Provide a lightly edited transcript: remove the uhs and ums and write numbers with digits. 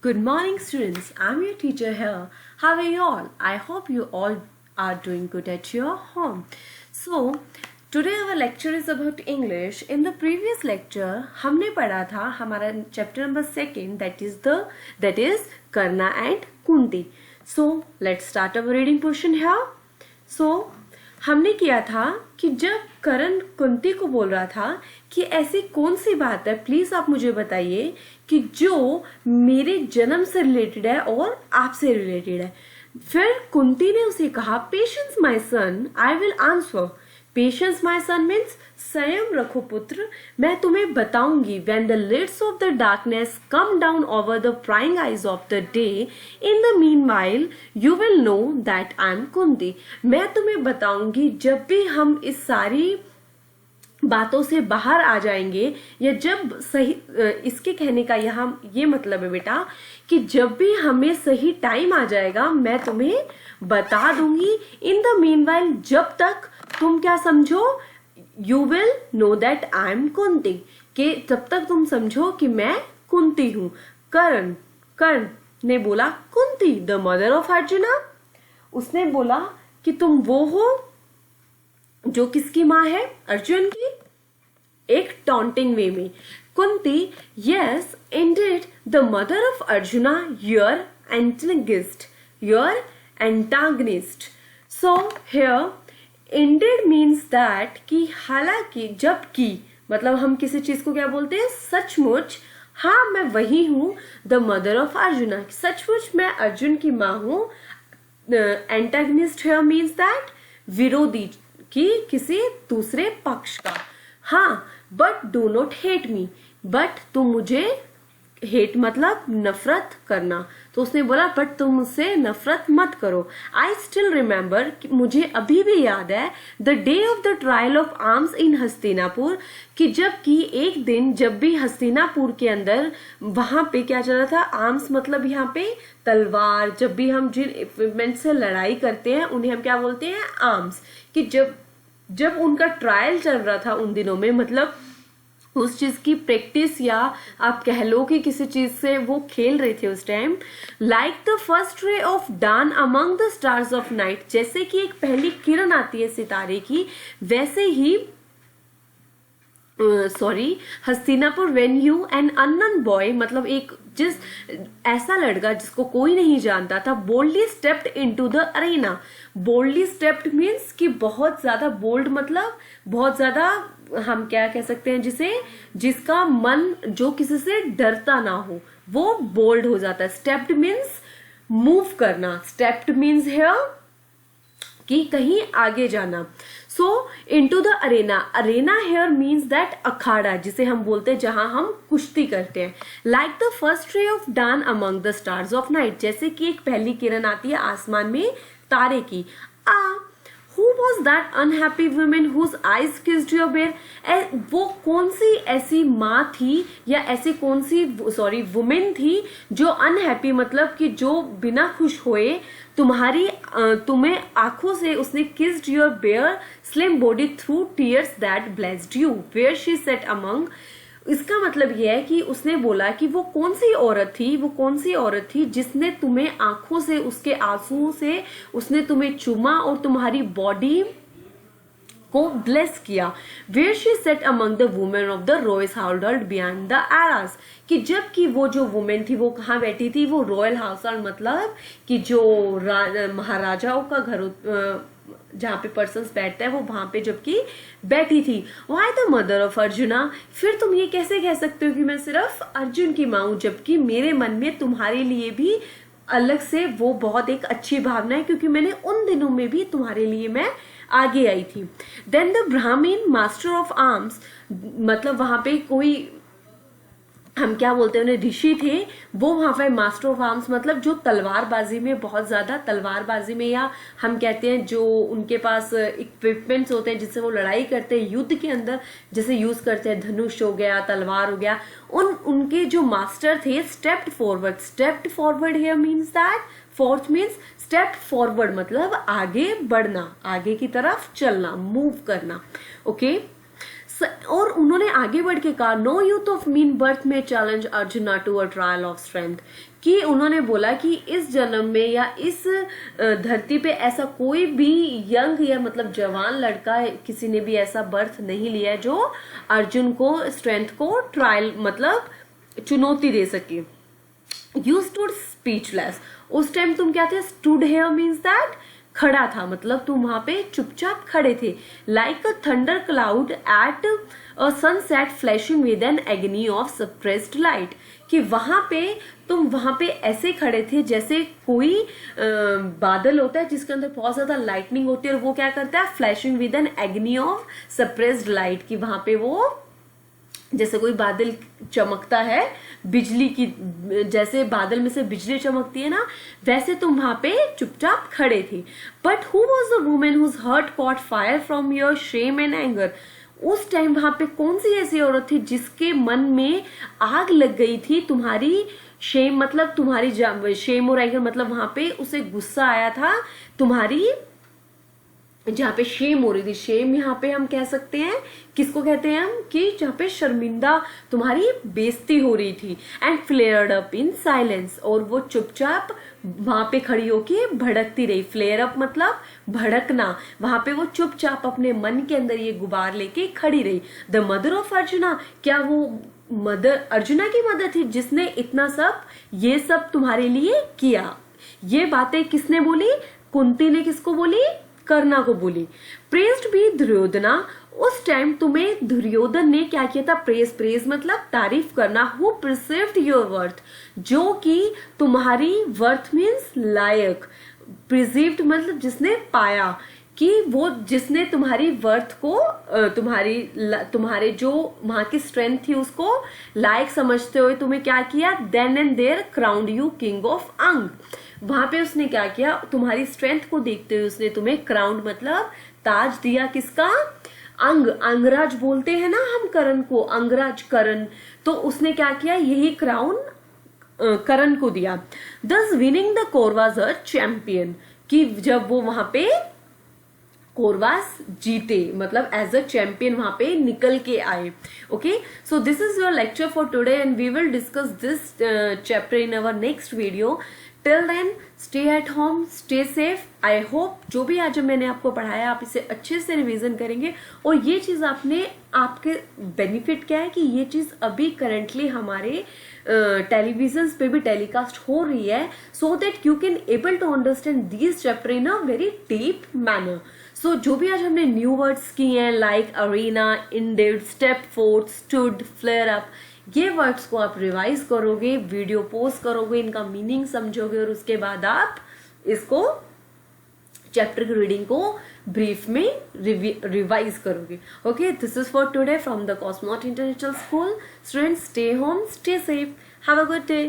Good morning, students. I'm your teacher here. How are you all? I hope you all are doing good at your home. So, today our lecture is about English. In the previous lecture, हमने पढ़ा था हमारा chapter number 2 that is Karna and Kunti. So, let's start our reading portion here. So, हमने किया था कि जब करण कुंती को बोल रहा था कि ऐसी कौन सी बात है, प्लीज आप मुझे बताइए कि जो मेरे जन्म से रिलेटेड है और आपसे रिलेटेड है। फिर कुंती ने उसे कहा, patience my son, I will answer. Patience my son means संयम रखो पुत्र, मैं तुम्हें बताऊंगी। When the lids of the darkness come down over the prying eyes of the day, in the meanwhile you will know that I am Kunti। मैं तुम्हें बताऊंगी जब भी हम इस सारी बातों से बाहर आ जाएंगे, या जब सही, इसके कहने का यहाँ ये मतलब है बेटा कि जब भी हमें सही टाइम आ जाएगा मैं तुम्हें बता दूंगी। इन द मीनवाइल, जब तक तुम क्या समझो, you will know that I am Kunti, कि तब तक तुम समझो कि मैं कुंती हूं। कर्ण ने बोला, Kunti the mother of arjuna. उसने बोला कि तुम वो हो जो किसकी माँ है, अर्जुन की, एक टॉन्टिंग वे में। Kunti, yes Indeed the mother of arjuna, your antagonist. So here Indeed means that कि हालांकि, जबकि, मतलब हम किसी चीज को क्या बोलते हैं, सचमुच, हाँ मैं वही हूं, द मदर ऑफ अर्जुना, सचमुच मैं अर्जुन की माँ हूं। एंटागनिस्ट हियर मीन्स दैट विरोधी, कि किसी दूसरे पक्ष का। हाँ, but do not hate me, but तुम मुझे, हेट मतलब नफरत करना, तो उसने बोला बट तुम मुझसे नफरत मत करो। आई स्टिल रिमेम्बर, मुझे अभी भी याद है, the day of the trial of arms इन हस्तिनापुर, कि जबकि एक दिन जब भी हस्तिनापुर के अंदर वहां पे क्या चल रहा था, आर्म्स मतलब यहाँ पे तलवार, जब भी हम जिन इक्विपमेंट से लड़ाई करते हैं उन्हें हम क्या बोलते हैं, आर्म्स। कि जब उनका ट्रायल चल रहा था उन दिनों में, मतलब उस चीज की प्रैक्टिस, या आप कह लो कि किसी चीज से वो खेल रहे थे उस time. Like the first ray of dawn among the stars of night, जैसे कि एक पहली किरण आती है सितारे की, वैसे ही Hastinapur when you an unknown boy, मतलब एक ऐसा लड़का जिसको कोई नहीं जानता था, boldly stepped into the arena. Boldly stepped means कि बहुत ज्यादा बोल्ड, मतलब बहुत ज्यादा, हम क्या कह सकते हैं जिसे, जिसका मन जो किसी से डरता ना हो वो बोल्ड हो जाता है। स्टेप्ड मीन्स मूव करना, स्टेप्ड मीन्स हियर कि कहीं आगे जाना। So into the arena, arena here means that अखाड़ा, जिसे हम बोलते हैं जहां हम कुश्ती करते हैं। Like the first ray of dawn among the stars of night, जैसे कि एक पहली किरण आती है आसमान में तारे की। Who was that unhappy woman whose eyes kissed your bear? वो कौन सी ऐसी माँ थी, या ऐसी कौन सी वुमेन थी जो अनहैप्पी, मतलब कि जो बिना खुश होए तुम्हें आंखों से उसने kissed your bare slim body through tears that blessed you, where she sat among. इसका मतलब यह है कि उसने बोला कि वो कौन सी औरत थी जिसने तुम्हें आंखों से, उसके आंसुओं से उसने तुम्हें चूमा और तुम्हारी बॉडी को ब्लेस किया। Where she sat among the women of the royals household beyond the arras, कि जबकि वो जो वुमेन थी वो कहाँ बैठी थी, वो रॉयल हाउस होल्ड, मतलब कि जो महाराजाओं का घर, जहाँ पे पर्सन्स बैठते हैं, वो वहां पे जबकि बैठी थी। Why the mother of arjuna, फिर तुम ये कैसे कह सकते हो कि मैं सिर्फ अर्जुन की माँ हूं, जबकि मेरे मन में तुम्हारे लिए भी अलग से वो बहुत एक अच्छी भावना है, क्योंकि मैंने उन दिनों में भी तुम्हारे लिए मैं आगे आई थी। Then the Brahmin master of arms, मतलब वहां पे कोई, हम क्या बोलते हैं उन्हें, ऋषि थे, वो वहां पे मास्टर ऑफ आर्म्स, मतलब जो तलवारबाजी में बहुत ज्यादा, तलवारबाजी में, या हम कहते हैं जो उनके पास इक्विपमेंट्स होते हैं जिससे वो लड़ाई करते हैं युद्ध के अंदर, जैसे यूज करते हैं धनुष हो गया, तलवार हो गया, उनके जो मास्टर थे, stepped forward here means that, fourth means step forward, मतलब आगे बढ़ना, आगे की तरफ चलना, मूव करना। ओके, और उन्होंने आगे बढ़ के कहा, no youth of mean birth में challenge Arjuna to a trial of strength, कि उन्होंने बोला कि इस जन्म में या इस धरती पे ऐसा कोई भी यंग या मतलब जवान लड़का किसी ने भी ऐसा बर्थ नहीं लिया जो अर्जुन को स्ट्रेंथ को ट्रायल मतलब चुनौती दे सके। यू स्टूड स्पीचलेस, उस टाइम तुम क्या थे, स्टूड हेयर मीन्स दैट खड़ा था, मतलब तुम वहां पे चुपचाप खड़े थे। Like a thunder cloud at a sunset flashing with an agony of suppressed light, कि तुम वहां पे ऐसे खड़े थे जैसे कोई बादल होता है जिसके अंदर बहुत ज्यादा लाइटनिंग होती है और वो क्या करता है, flashing with an agony of suppressed light, कि वहां पे वो जैसे कोई बादल चमकता है, बिजली की, जैसे बादल में से बिजली चमकती है ना, वैसे तुम वहां पे चुपचाप खड़े थे। But who was the woman whose heart caught fire from your shame and anger, उस टाइम वहां पे कौन सी ऐसी औरत थी जिसके मन में आग लग गई थी, तुम्हारी शेम मतलब तुम्हारी शेम और एंगर मतलब वहां पे उसे गुस्सा आया था तुम्हारी, जहाँ पे शेम हो रही थी। शेम यहाँ पे हम कह सकते हैं, किसको कहते हैं हम, कि जहाँ पे शर्मिंदा तुम्हारी बेइज्जती हो रही थी। And flared up in silence, और वो चुपचाप वहां पे खड़ी होके भड़कती रही। फ्लेयर अप मतलब भड़कना, वहां पे वो चुपचाप अपने मन के अंदर ये गुबार लेके खड़ी रही। द मदर ऑफ अर्जुना, क्या वो मदर अर्जुना की मदर थी जिसने इतना सब ये सब तुम्हारे लिए किया। ये बातें किसने बोली, कुंती ने किसको बोली, कर्णा को बोली। प्रेस्ड भी दुर्योधना, उस टाइम तुम्हें दुर्योधन ने क्या किया था, प्रेज मतलब तारीफ करना। हु परसीव्ड योर वर्थ, जो कि तुम्हारी वर्थ मीन्स लायक, प्रिजीव्ड मतलब जिसने पाया, कि वो जिसने तुम्हारी वर्थ को तुम्हारे जो वहां की स्ट्रेंथ थी उसको लायक समझते हुए तुम्हें क्या किया, then and there crowned you king of Anga. वहां पे उसने क्या किया, तुम्हारी स्ट्रेंथ को देखते हुए उसने तुम्हें क्राउंड मतलब ताज दिया, किसका, अंग, अंगराज बोलते हैं ना हम करण को, अंगराज करण, तो उसने क्या किया, यही क्राउन करण को दिया। दस winning the Kauravas a champion, कि जब वो वहां पे कौरवास जीते मतलब एज अ चैंपियन वहां पे निकल के आए। Okay, so this is your lecture for today and we will discuss this chapter in our next video. Till then stay at home, stay safe. I hope जो भी आज मैंने आपको पढ़ाया आप इसे अच्छे से रिवीजन करेंगे, और ये चीज आपके बेनिफिट क्या है कि ये चीज अभी करंटली हमारे टेलीविजन पे भी टेलीकास्ट हो रही है, so that you can able to understand this chapter in a very deep manner. So जो भी आज हमने न्यू वर्ड्स किए हैं like arena, indeed, step forth, stood, flare up, ये वर्ड्स को आप रिवाइज करोगे, वीडियो पोस्ट करोगे, इनका मीनिंग समझोगे और उसके बाद आप इसको चैप्टर की रीडिंग को ब्रीफ में रिवाइज करोगे। Okay, this is for today from the cosmonaut international school. Students, stay home, stay safe, have a good day.